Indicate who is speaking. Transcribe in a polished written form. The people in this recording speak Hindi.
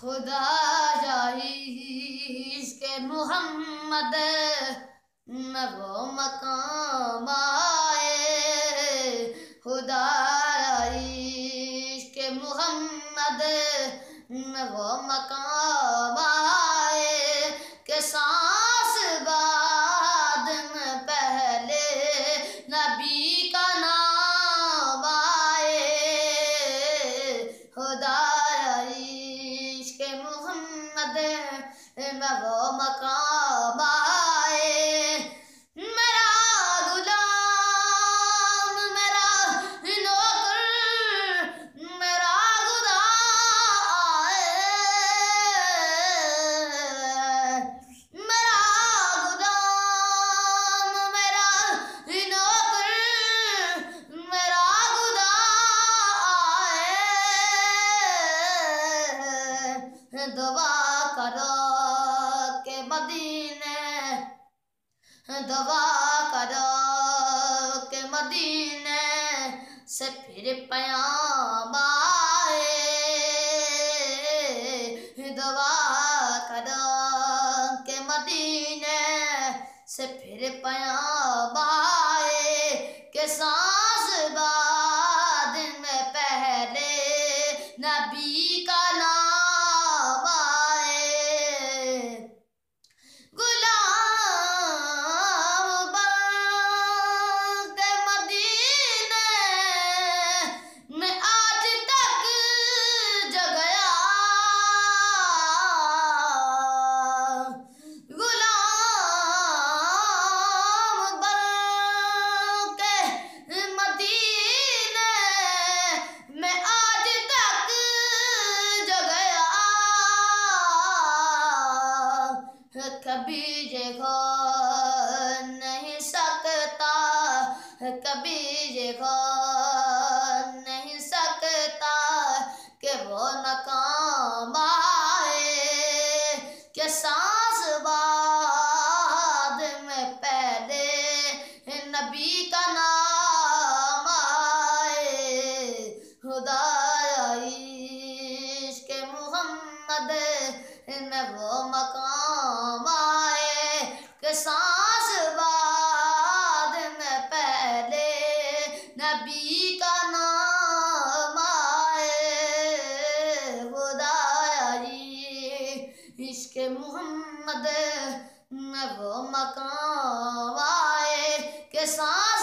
Speaker 1: खुदा इश्क़ मोहम्मद में वो मकाम आए। खुदा इश्क़ मोहम्मद में वो मकाम आए कि सांस बाद में पहले नबी का नाम आए। खुदा इश्क़ मोहम्मद में वो मकाम आए। मेरा गुलाम मेरा नौकर मेरा खुदा आए। मेरा गुलाम मेरा नौकर मेरा खुदा आए। दुआ करो के मदीने दुआ करो के मदीने से फिर पयाम आए। दुआ करो के मदीने से फिर पयाम आए कि सांस बाद में पहले नबी का नाम आए। कभी देखो नहीं सकता कभी देखो नहीं सकता कि वो नाकाम आए। कि सांस बाद में पहले नबी का नाम आए। खुदा इश्क़ मोहम्मद में वो मकाम आए कि सांस बाद में पहले नबी का नाम आए। खुदा इश्क़ मोहम्मद में वो मकाम आए कि सांस